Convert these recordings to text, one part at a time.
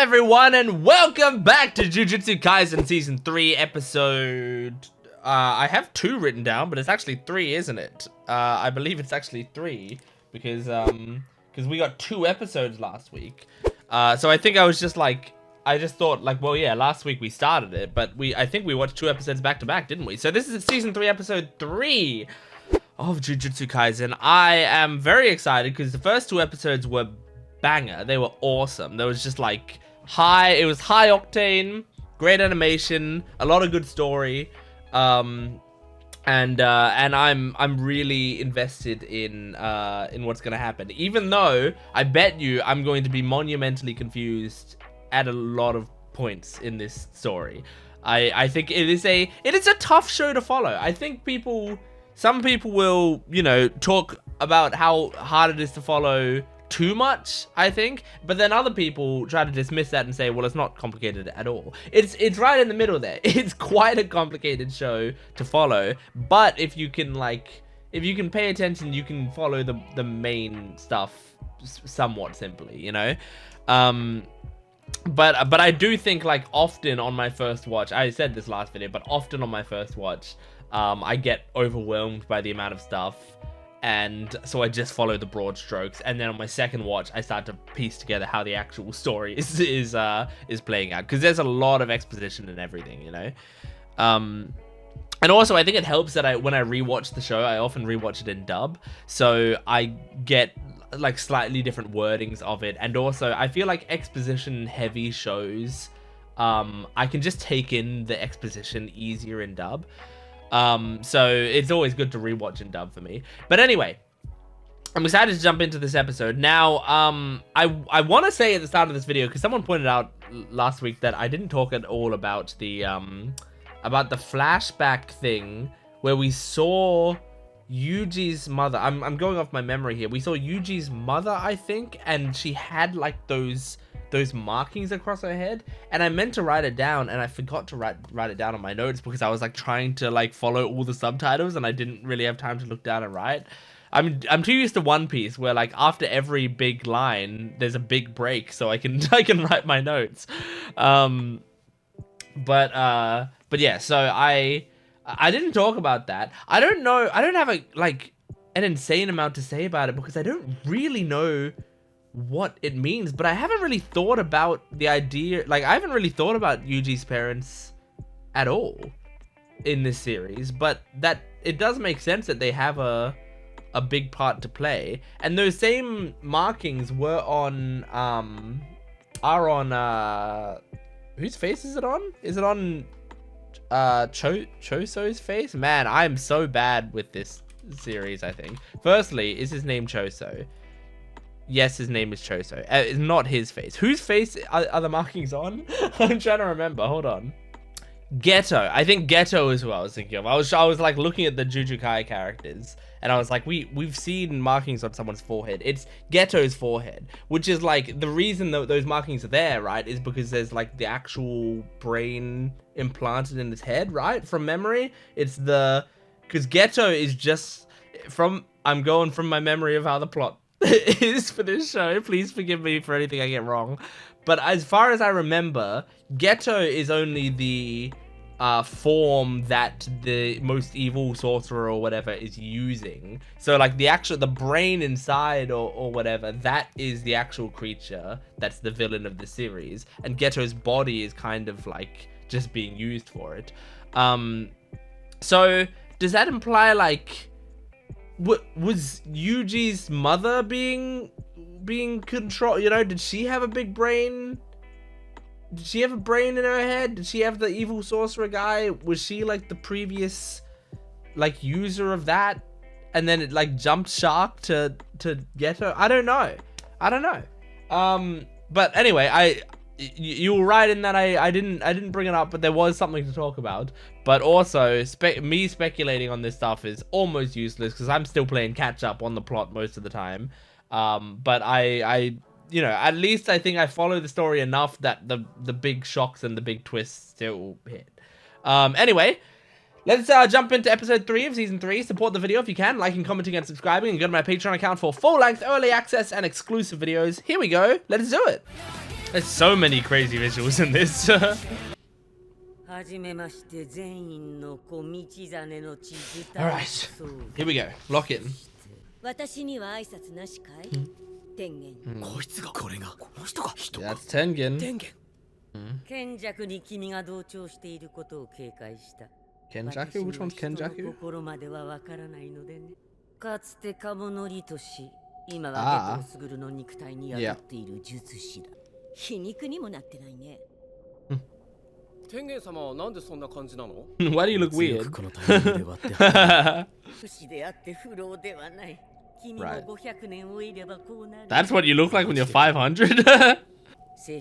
everyone, and welcome back to Jujutsu Kaisen Season 3 episode... I have 2 written down, but it's actually 3, isn't it? I believe it's actually 3, because we got 2 episodes last week. So I think I was just like... I just thought, like, well, yeah, last week we started it, but I think we watched 2 episodes back-to-back, didn't we? So this is Season 3, Episode 3 of Jujutsu Kaisen. I am very excited, because the first 2 episodes were banger. They were awesome. There was just, like, it was high octane, great animation, a lot of good story, and I'm really invested in what's gonna happen, even though I bet you I'm going to be monumentally confused at a lot of points in this story. I think it is a tough show to follow. I think some people will, you know, talk about how hard it is to follow too much, I think, but then other people try to dismiss that and say, well, it's not complicated at all. It's right in the middle there. It's quite a complicated show to follow, but if you can pay attention, you can follow the main stuff somewhat simply, you know. But I do think, like, often on my first watch, I said this last video, but often on my first watch, I get overwhelmed by the amount of stuff, and so I just follow the broad strokes, and then on my second watch, I start to piece together how the actual story is playing out, because there's a lot of exposition and everything, you know. And also, I think it helps that when I rewatch the show, I often rewatch it in dub, so I get, like, slightly different wordings of it, and also I feel like exposition heavy shows, I can just take in the exposition easier in dub, so it's always good to rewatch in dub for me. But anyway, I'm excited to jump into this episode now. I want to say at the start of this video, because someone pointed out last week that I didn't talk at all about the flashback thing where we saw Yuji's mother. I'm going off my memory here. We saw Yuji's mother, I think, and she had, like, those markings across her head, and I meant to write it down, and I forgot to write it down on my notes because I was, like, trying to, like, follow all the subtitles, and I didn't really have time to look down and write. I'm too used to One Piece, where, like, after every big line there's a big break, so I can write my notes. But yeah, so I didn't talk about that. I don't know. I don't have an insane amount to say about it because I don't really know what it means. But I haven't really thought about the idea. Like, I haven't really thought about Yuji's parents at all in this series. But that it does make sense that they have a big part to play. And those same markings were on whose face is it on? Is it on Choso's face? Man, I'm so bad with this series, I think. Firstly, is his name Choso? Yes, his name is Choso. It's not his face. Whose face are the markings on? I'm trying to remember. Hold on. Geto. I think Geto is who I was thinking of. I was like looking at the Jujutsu Kaisen characters, and I was like, we've seen markings on someone's forehead. It's Geto's forehead, which is like the reason that those markings are there, right? Is because there's like the actual brain implanted in his head, right? From memory, because Geto is just I'm going from my memory of how the plot is for this show. Please forgive me for anything I get wrong. But as far as I remember, Geto is only the form that the most evil sorcerer or whatever is using. So, like, the brain inside or whatever, that is the actual creature that's the villain of the series. And Geto's body is kind of, like, just being used for it. So, does that imply, like, was Yuji's mother being controlled? You know, did she have a big brain? Did she have a brain in her head? Did she have the evil sorcerer guy? Was she, like, the previous, like, user of that? And then it, like, jumped shark to Geto? I don't know. But anyway, you were right in that I didn't bring it up, but there was something to talk about. But also, me speculating on this stuff is almost useless because I'm still playing catch up on the plot most of the time. But I you know, at least I think I follow the story enough that the big shocks and the big twists still hit. Anyway, let's jump into episode 3 of season 3. Support the video if you can, liking, commenting, and subscribing, and go to my Patreon account for full-length early access and exclusive videos. Here we go. Let's do it. There's so many crazy visuals in this. Alright, here we go. Lock in. That's Tengen. Kenjaku? Which one's Kenjaku? Ah. Yeah. Why do you look weird? Right. That's what you look like when you're 500? Because he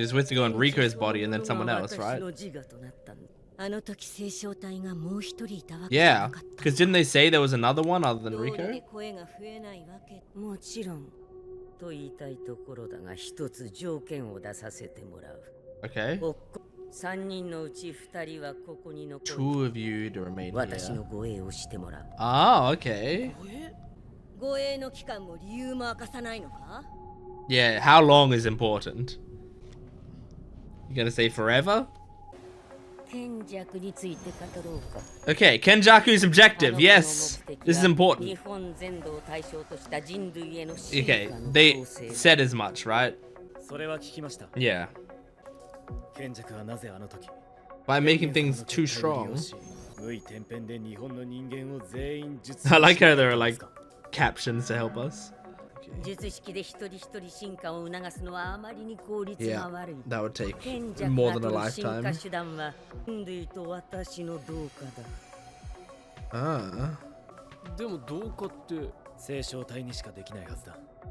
was with to go on Riko's body and then someone else, right? Yeah, because didn't they say there was another one other than Riko? Okay. 2 of you to remain here. Ah, okay. Yeah, how long is important? You gonna say forever? Okay, Kenjaku's objective. Yes, this is important. Okay, they said as much, right? Yeah. By making things too strong. I like how there are like captions to help us. Okay. Yeah, that would take more than a lifetime. Ah.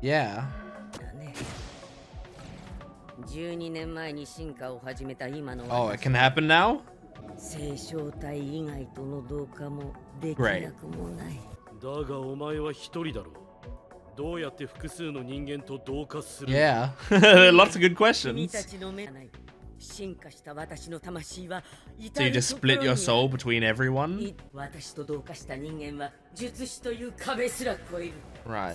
Yeah. Oh, it can happen now? Great. Yeah, lots of good questions. So you just split your soul between everyone? Right.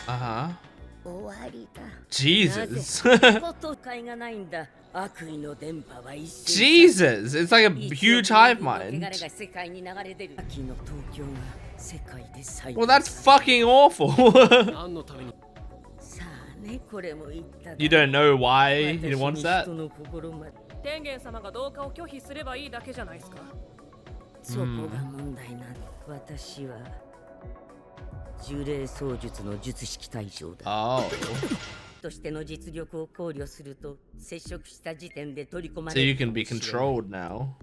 Uh-huh. Jesus. Jesus, it's like a huge hive mind. Well, that's fucking awful. You don't know why he wants that? Oh. So you can be controlled now.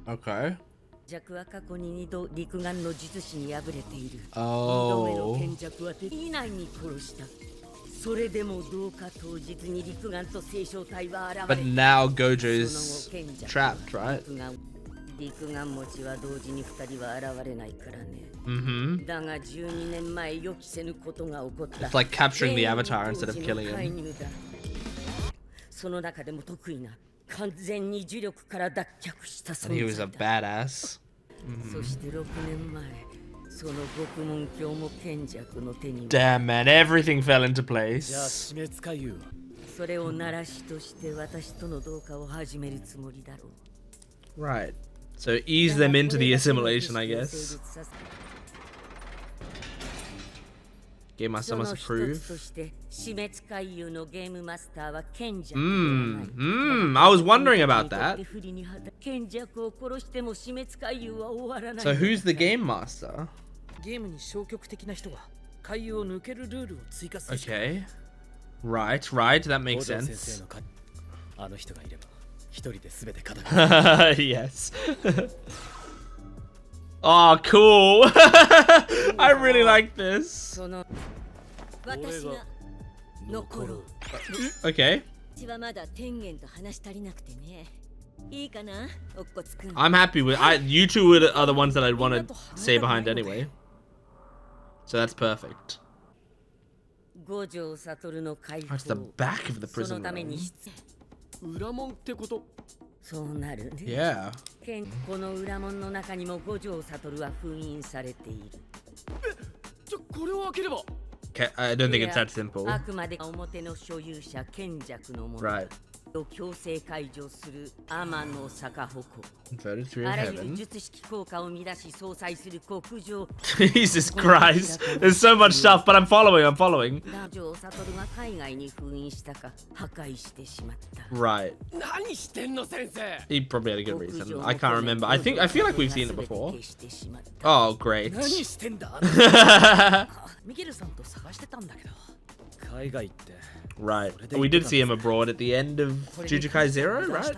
Okay. Oh. But now Gojo's trapped, right? Mm-hmm. It's like capturing the avatar instead of killing him. And he was a badass. Damn, man, everything fell into place. Right. So ease them into the assimilation, I guess. Game Master must approve. I was wondering about that. So who's the Game Master? Okay. Right, that makes sense. Yes. Oh, cool. I really like this. Okay. I'm happy with you two are the ones that I'd want to stay behind anyway. So that's perfect. That's the back of the prison room. Yeah. Okay, I don't think it's that simple. Right. Voted through heaven. Jesus Christ. There's so much stuff, but I'm following. Right. He probably had a good reason. I can't remember. I feel like we've seen it before. Oh, great. Right. We did see him abroad at the end of Jujutsu Kaisen 0, right?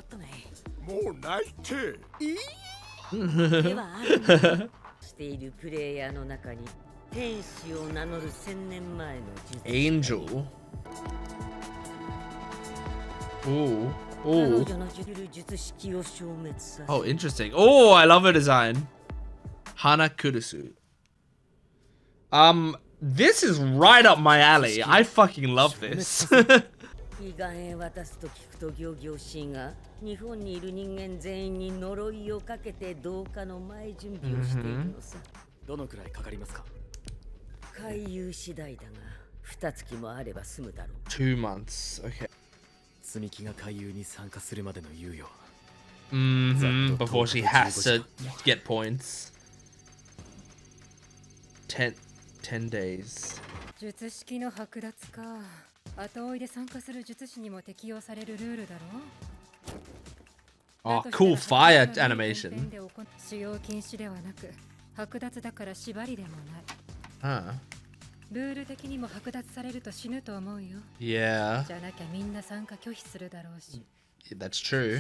Angel. Ooh. Ooh. Oh, interesting. Oh, I love her design. Hana Kurusu. This is right up my alley. I fucking love this. Mm-hmm. 2 months. Okay. Mm-hmm. Before she has to get points. 10 days. Oh, cool fire animation. Huh. Yeah. That's true.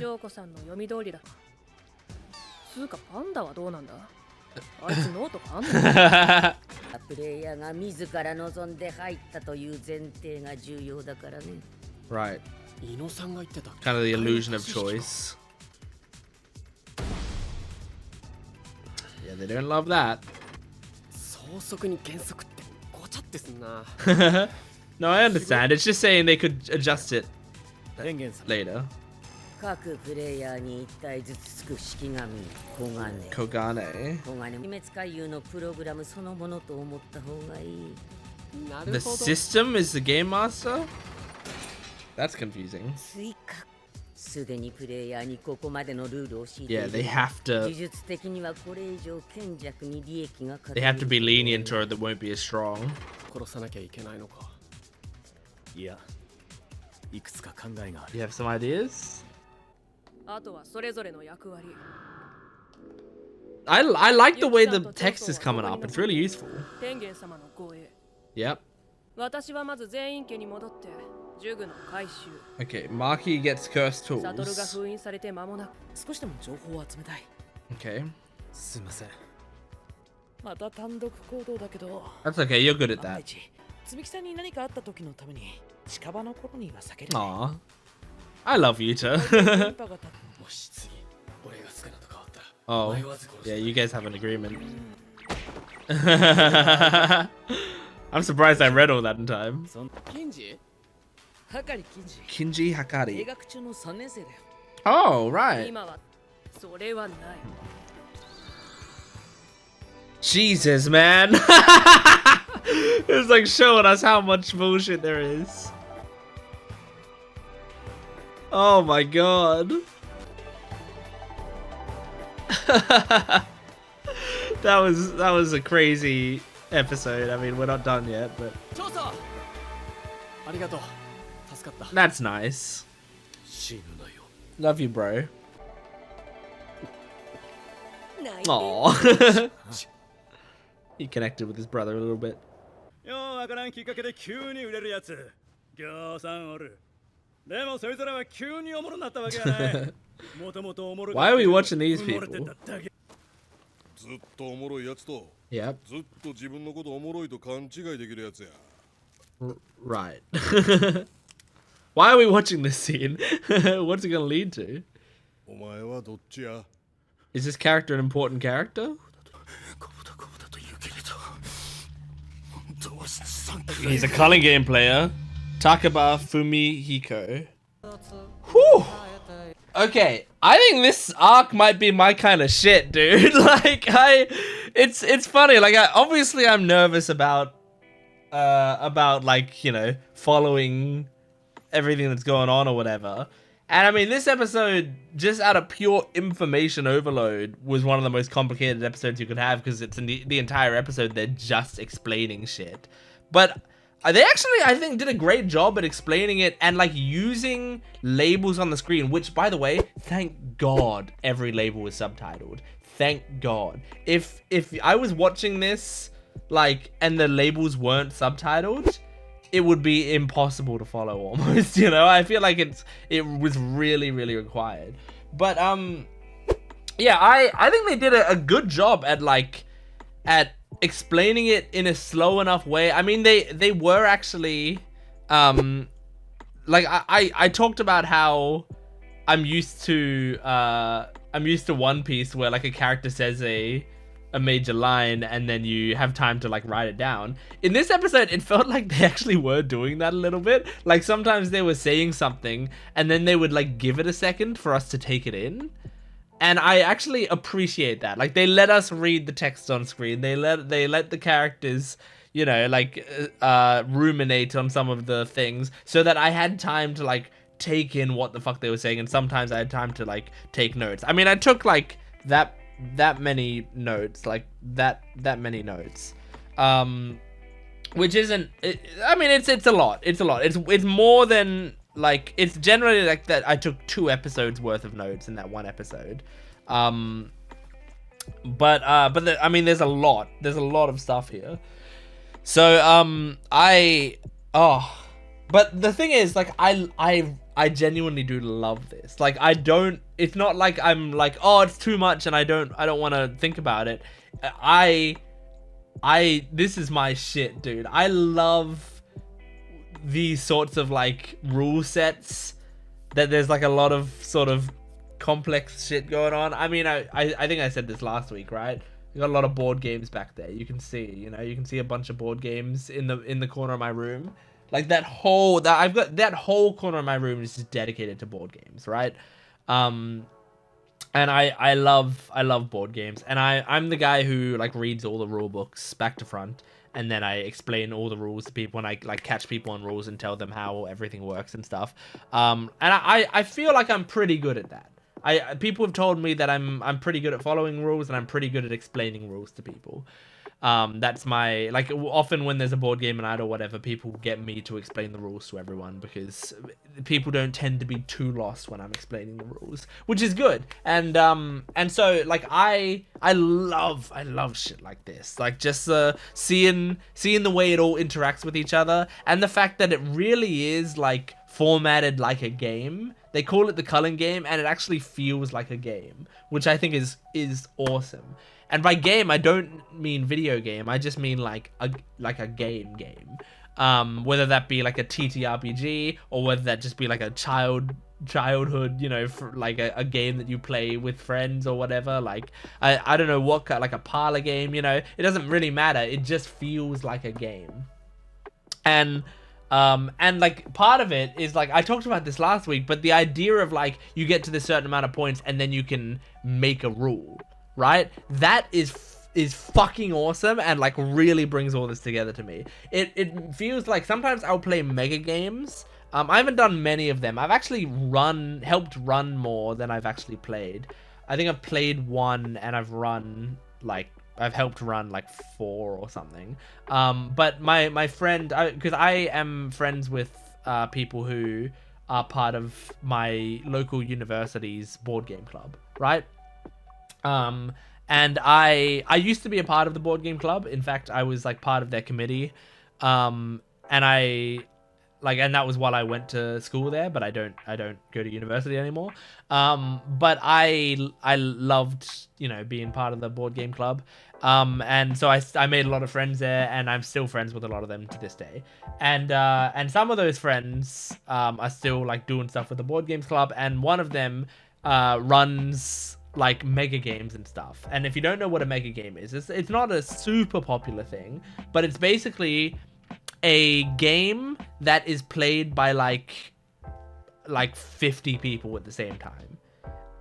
Right. Kind of the illusion of choice. Yeah, they don't love that. No, I understand. It's just saying they could adjust it later. Kogane. The system is the game master? That's confusing. Yeah, they have to be lenient or they won't be as strong. You have some ideas? I like the way the text is coming up. It's really useful. Yep. Okay, Maki gets cursed tools. Okay. That's okay, you're good at that. Aww. I love Yuta. Oh, yeah, you guys have an agreement. I'm surprised I read all that in time. Kinji Hakari. Oh, right. Jesus, man. It's like showing us how much bullshit there is. Oh my god. That was a crazy episode. I mean, we're not done yet, but that's nice. Love you, bro. Aww. He connected with his brother a little bit. Why are we watching these people? Yep. Right. Why are we watching this scene? What's it gonna lead to? Is this character an important character? He's a Culling Game player. Takaba Fumihiko. Whew. Okay, I think this arc might be my kind of shit, dude. Like, it's funny. Like, obviously I'm nervous about like, you know, following everything that's going on or whatever. And I mean, this episode, just out of pure information overload, was one of the most complicated episodes you could have, because it's in the entire episode they're just explaining shit. But they actually, I think, did a great job at explaining it and like using labels on the screen, which, by the way, thank God every label was subtitled. Thank God. If I was watching this like and the labels weren't subtitled, it would be impossible to follow almost, you know? I feel like it was really, really required. But yeah, I think they did a good job at explaining it in a slow enough way. I mean, they were actually like I talked about how I'm used to One Piece, where like a character says a major line and then you have time to like write it down. In this episode, it felt like they actually were doing that a little bit. Like sometimes they were saying something and then they would like give it a second for us to take it in. And I actually appreciate that. Like, they let us read the text on screen. They let the characters, you know, like ruminate on some of the things, so that I had time to like take in what the fuck they were saying. And sometimes I had time to like take notes. I mean, I took like that many notes, which isn't. I mean, it's a lot. It's more than. Like, it's generally like that. I took 2 episodes worth of notes in that one episode. I mean, there's a lot of stuff here. So, but the thing is, like, I genuinely do love this. Like, it's not like I'm like, oh, it's too much and I don't want to think about it. This is my shit, dude. I love these sorts of like rule sets that there's like a lot of sort of complex shit going on. I mean, I think I said this last week, right? We got a lot of board games back there. You can see, you know, you can see a bunch of board games in the corner of my room. Like I've got that whole corner of my room is just dedicated to board games, right? And I love board games, and I'm the guy who like reads all the rule books back to front. And then I explain all the rules to people, and I like catch people on rules and tell them how everything works and stuff. And I feel like I'm pretty good at that. People have told me that I'm pretty good at following rules, and I'm pretty good at explaining rules to people. That's my, like, often when there's a board game night or whatever, people get me to explain the rules to everyone, because people don't tend to be too lost when I'm explaining the rules, which is good. And so like I love shit like this, like just seeing the way it all interacts with each other, and the fact that it really is like formatted like a game. They call it the Culling Game, and it actually feels like a game, which I think is awesome. And by game, I don't mean video game. I just mean like a game. Whether that be like a TTRPG, or whether that just be like a childhood, you know, for like a game that you play with friends or whatever. Like I don't know what kind, like a parlor game, you know. It doesn't really matter. It just feels like a game. And like part of it is like, I talked about this last week, but the idea of like you get to this certain amount of points and then you can make a rule. Right? That is fucking awesome, and like really brings all this together to me. It feels like sometimes I'll play mega games. I haven't done many of them. I've actually helped run more than I've actually played. I think I've played 1 and I've helped run like 4 or something. But my friend, because I am friends with people who are part of my local university's board game club, right? And I used to be a part of the board game club. In fact, I was like part of their committee. And that was while I went to school there, but I don't go to university anymore. But I loved, you know, being part of the board game club. And so I made a lot of friends there, and I'm still friends with a lot of them to this day. And some of those friends, are still like doing stuff with the board games club. And one of them, runs like mega games and stuff. And if you don't know what a mega game is, it's not a super popular thing, but it's basically a game that is played by like 50 people at the same time,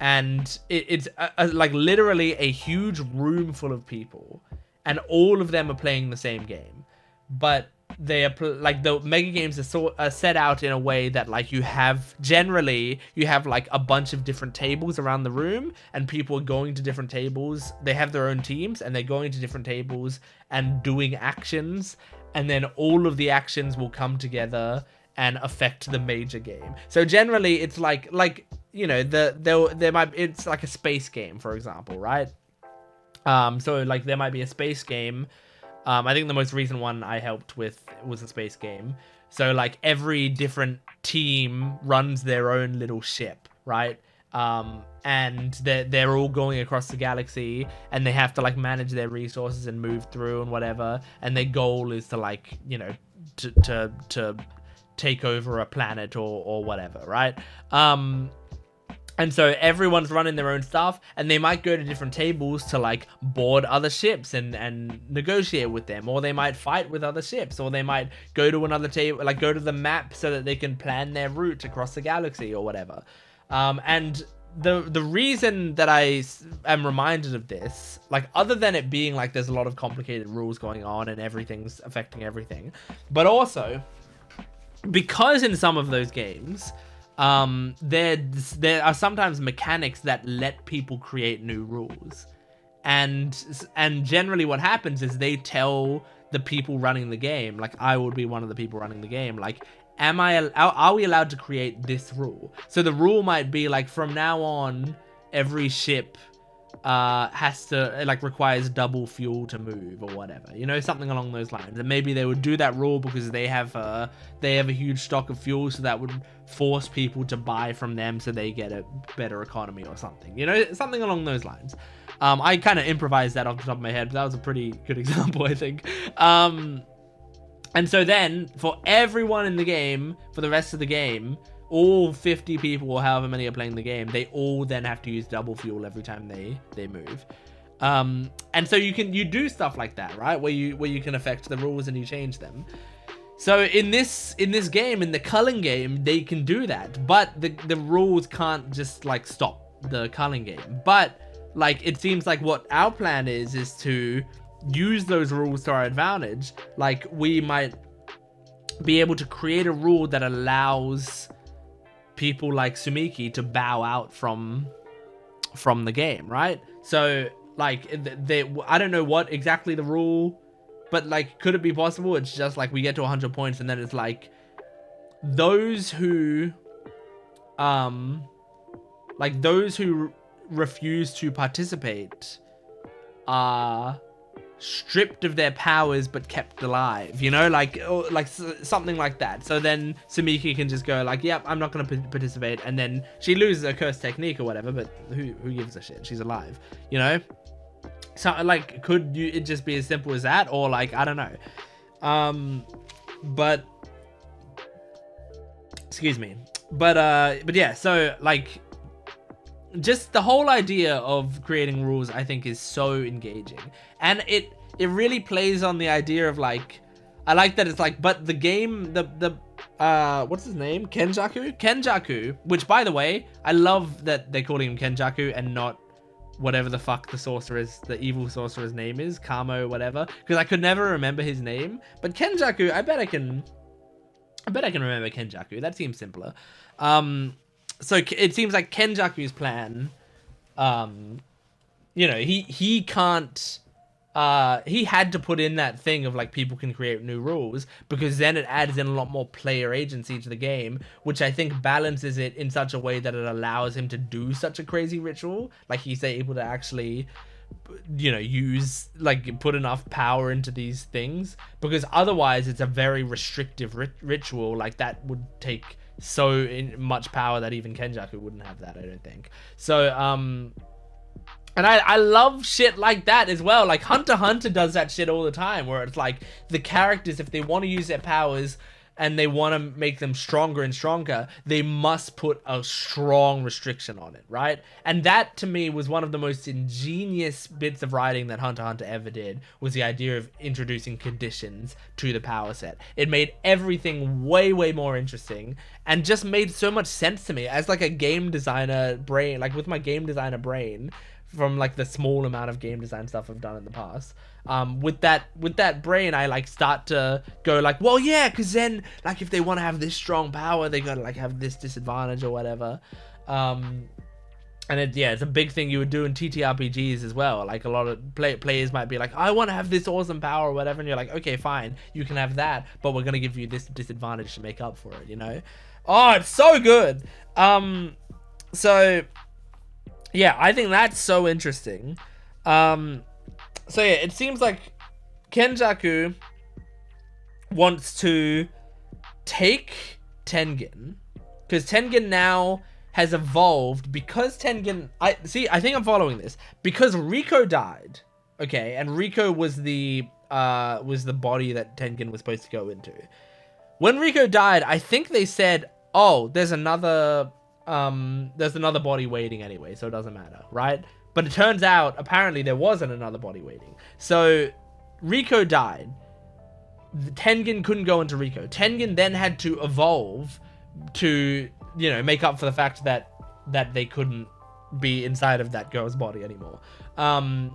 and it's like literally a huge room full of people, and all of them are playing the same game, but they are like the mega games are set out in a way that like you have like a bunch of different tables around the room, and people are going to different tables. They have their own teams, and they're going to different tables and doing actions, and then all of the actions will come together and affect the major game. So generally it's like you know, it's like a space game, for example, right? So like there might be a space game. I think the most recent one I helped with was a space game. So like every different team runs their own little ship, right? And they're all going across the galaxy, and they have to like manage their resources and move through and whatever. And their goal is to like, you know, to take over a planet or whatever, right? And so everyone's running their own stuff, and they might go to different tables to like board other ships and negotiate with them, or they might fight with other ships, or they might go to another table, like go to the map so that they can plan their route across the galaxy or whatever. And the reason that I am reminded of this, like other than it being like there's a lot of complicated rules going on and everything's affecting everything, but also because in some of those games, there are sometimes mechanics that let people create new rules, and generally what happens is they tell the people running the game, like I would be one of the people running the game, like, are we allowed to create this rule? So the rule might be like, from now on every ship has to like requires double fuel to move or whatever, you know, something along those lines. And maybe they would do that rule because they have a huge stock of fuel, so that would force people to buy from them so they get a better economy or something, you know, something along those lines. I kind of improvised that off the top of my head, but that was a pretty good example, I think. And so then for everyone in the game, for the rest of the game, all 50 people or however many are playing the game, they all then have to use double fuel every time they move. And so you do stuff like that, right? Where you can affect the rules and you change them. So in this game, in the Culling Game, they can do that, but the rules can't just like stop the Culling Game. But like it seems like what our plan is to use those rules to our advantage. Like we might be able to create a rule that allows people like Sumiki to bow out from the game, right? So like I don't know what exactly the rule, but like could it be possible it's just like we get to 100 points and then it's like those who refuse to participate are stripped of their powers but kept alive, you know, like something like that. So then Sumiki can just go like, yep, I'm not going to participate, and then she loses her curse technique or whatever, but who gives a shit, she's alive, you know. So like could it just be as simple as that, or like I don't know. But excuse me, but yeah, so like just the whole idea of creating rules I think is so engaging, and it really plays on the idea of like, I like that it's like, but the game, the what's his name, Kenjaku, which by the way I love that they're calling him Kenjaku and not whatever the fuck the evil sorcerer's name is, Kamo whatever, because I could never remember his name. But Kenjaku, I bet I can remember Kenjaku. That seems simpler. So it seems like Kenjaku's plan, you know, he can't, he had to put in that thing of like people can create new rules, because then it adds in a lot more player agency to the game, which I think balances it in such a way that it allows him to do such a crazy ritual. Like he's able to actually, you know, use, like put enough power into these things, because otherwise it's a very restrictive ritual. Like that would take so much power that even Kenjaku wouldn't have that, I don't think. So and I love shit like that as well. Like Hunter x Hunter does that shit all the time, where it's like the characters, if they want to use their powers and they want to make them stronger and stronger, they must put a strong restriction on it, right? And that to me was one of the most ingenious bits of writing that Hunter x Hunter ever did, was the idea of introducing conditions to the power set. It made everything way more interesting and just made so much sense to me as like a game designer brain, like with my game designer brain, from like the small amount of game design stuff I've done in the past. With that brain, I like start to go like, well, yeah, because then like if they want to have this strong power, they gotta like have this disadvantage or whatever. And it's a big thing you would do in TTRPGs as well. Like a lot of players might be like, I want to have this awesome power or whatever, and you're like, okay, fine, you can have that, but we're gonna give you this disadvantage to make up for it, you know? Oh, it's so good. So yeah, I think that's so interesting. So yeah, it seems like Kenjaku wants to take Tengen, because Tengen now has evolved, because Tengen, I think I'm following this, because Riko died, okay, and Riko was the body that Tengen was supposed to go into. When Riko died, I think they said, oh, there's another body waiting anyway, so it doesn't matter, right? But it turns out, apparently, there wasn't another body waiting. So, Riko died. Tengen couldn't go into Riko. Tengen then had to evolve to, you know, make up for the fact that they couldn't be inside of that girl's body anymore. And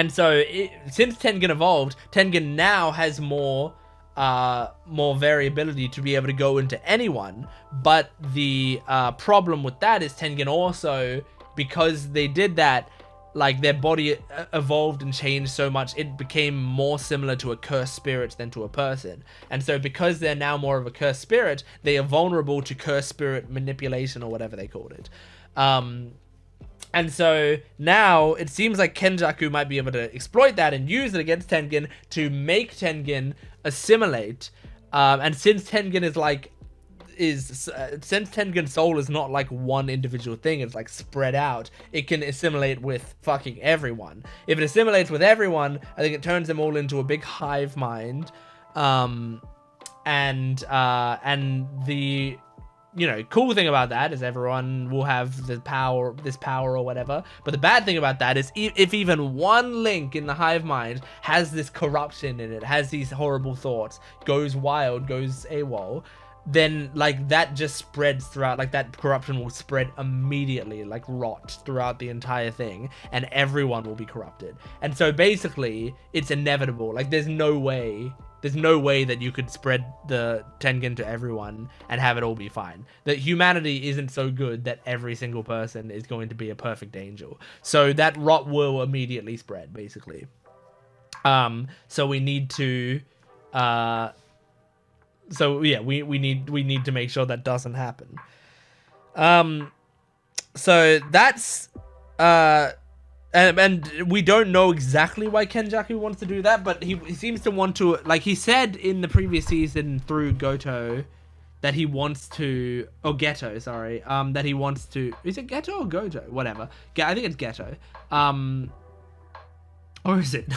so, since Tengen evolved, Tengen now has more variability to be able to go into anyone. But the problem with that is Tengen also, because they did that, like their body evolved and changed so much, it became more similar to a cursed spirit than to a person. And so because they're now more of a cursed spirit, they are vulnerable to cursed spirit manipulation, or whatever they called it. And so now it seems like Kenjaku might be able to exploit that and use it against Tengen to make Tengen assimilate. And since Tengen since Tengen's soul is not like one individual thing, it's like spread out, it can assimilate with fucking everyone. If it assimilates with everyone, I think it turns them all into a big hive mind. And the, you know, cool thing about that is everyone will have this power or whatever. But the bad thing about that is if even one link in the hive mind has this corruption in it, has these horrible thoughts, goes wild, goes AWOL, then like that just spreads throughout, like that corruption will spread immediately, like rot throughout the entire thing, and everyone will be corrupted. And so basically it's inevitable. Like there's no way that you could spread the Tengen to everyone and have it all be fine. That humanity isn't so good that every single person is going to be a perfect angel. So that rot will immediately spread, basically. So we need to so yeah, we need to make sure that doesn't happen. So that's and we don't know exactly why Kenjaku wants to do that, but he seems to want to, like he said in the previous season through Goto, that he wants to, or Geto, sorry, that he wants to, is it Geto or Goto? Whatever. I think it's Geto. Or is it?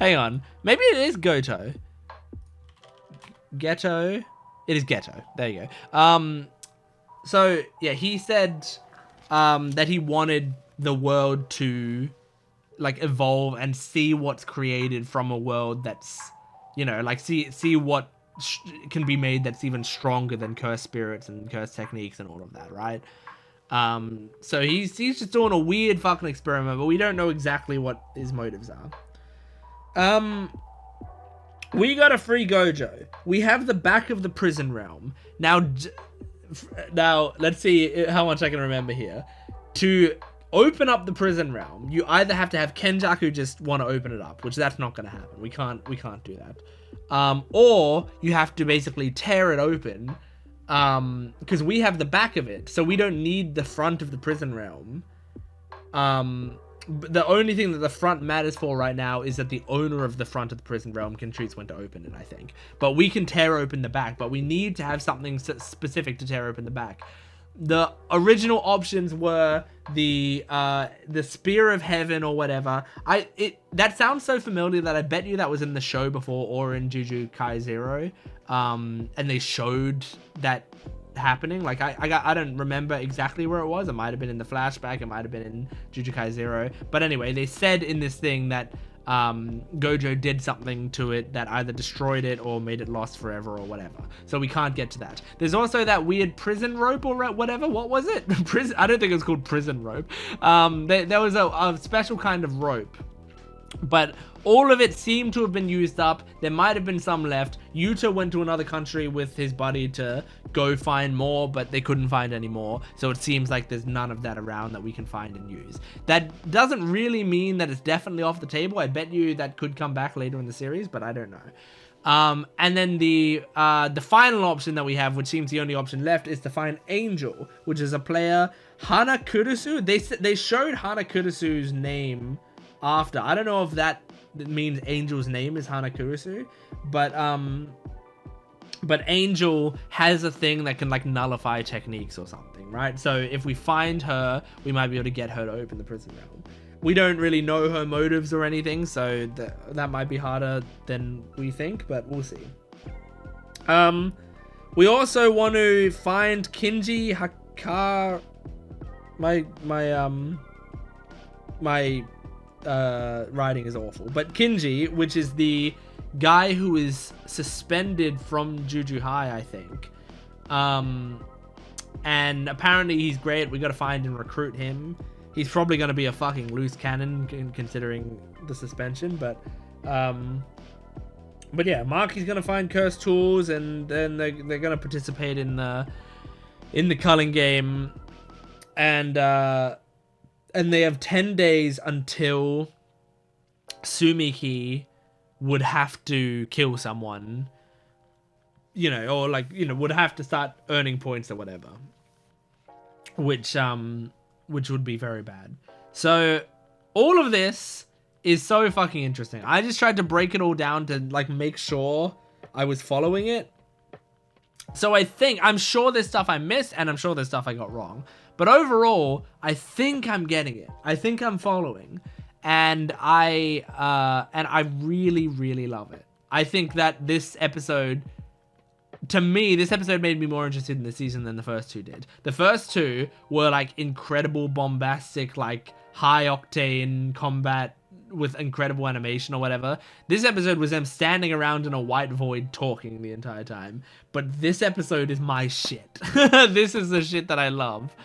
Hang on. Maybe it is Goto. Geto. It is Geto. There you go. So yeah, he said that he wanted the world to like evolve and see what's created from a world that's, you know, like see what can be made that's even stronger than cursed spirits and cursed techniques and all of that, right? So he's just doing a weird fucking experiment, but we don't know exactly what his motives are. We got a free Gojo. We have the back of the prison realm. Now let's see how much I can remember here. To open up the prison realm, you either have to have Kenjaku just want to open it up, which that's not going to happen. We can't do that. Or you have to basically tear it open, because we have the back of it, so we don't need the front of the prison realm. The only thing that the front matters for right now is that the owner of the front of the prison realm can choose when to open it, I think. But we can tear open the back, but we need to have something specific to tear open the back. The original options were the Spear of Heaven or whatever. That sounds so familiar that I bet you that was in the show before or in Jujutsu Kaisen. And they showed that happening. Like I don't remember exactly where it was. It might have been in the flashback. It might have been in Jujutsu Kaisen. But anyway, they said in this thing that Gojo did something to it that either destroyed it or made it lost forever or whatever. So we can't get to that. There's also that weird prison rope or whatever. What was it? Prison? I don't think it was called prison rope. There was a special kind of rope. But all of it seemed to have been used up. There might have been some left. Yuta went to another country with his buddy to go find more, but they couldn't find any more. So it seems like there's none of that around that we can find and use. That doesn't really mean that it's definitely off the table. I bet you that could come back later in the series, but I don't know. And then the final option that we have, which seems the only option left, is to find Angel, which is a player, Hana Kurisu. They showed Hana Kurisu's name after. I don't know if that means Angel's name is Hana Kurisu, but Angel has a thing that can like nullify techniques or something, right? So if we find her, we might be able to get her to open the prison realm. We don't really know her motives or anything, so that might be harder than we think, but we'll see. We also want to find Kinji Hakar. My writing is awful, but Kinji, which is the guy who is suspended from Juju High, I think, and apparently he's great. We got to find and recruit him. He's probably going to be a fucking loose cannon considering the suspension, but yeah, Maki's going to find cursed tools, and then they're going to participate in the Culling Game, and they have 10 days until Sumiki would have to kill someone, you know, or like, you know, would have to start earning points or whatever, which would be very bad. So all of this is so fucking interesting. I just tried to break it all down to like make sure I was following it. So I'm sure there's stuff I missed, and I'm sure there's stuff I got wrong. But overall, I think I'm getting it. I think I'm following. And I really, really love it. I think that this episode, to me, this episode made me more interested in the season than the first two did. The first two were like incredible, bombastic, like high octane combat with incredible animation or whatever. This episode was them standing around in a white void talking the entire time. But this episode is my shit. This is the shit that I love.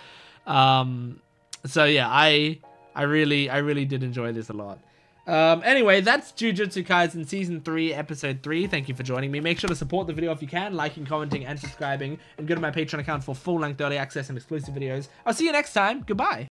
So yeah, I really did enjoy this a lot. Anyway, that's Jujutsu Kaisen Season 3, Episode 3. Thank you for joining me. Make sure to support the video if you can, liking, commenting, and subscribing. And go to my Patreon account for full-length early access and exclusive videos. I'll see you next time. Goodbye.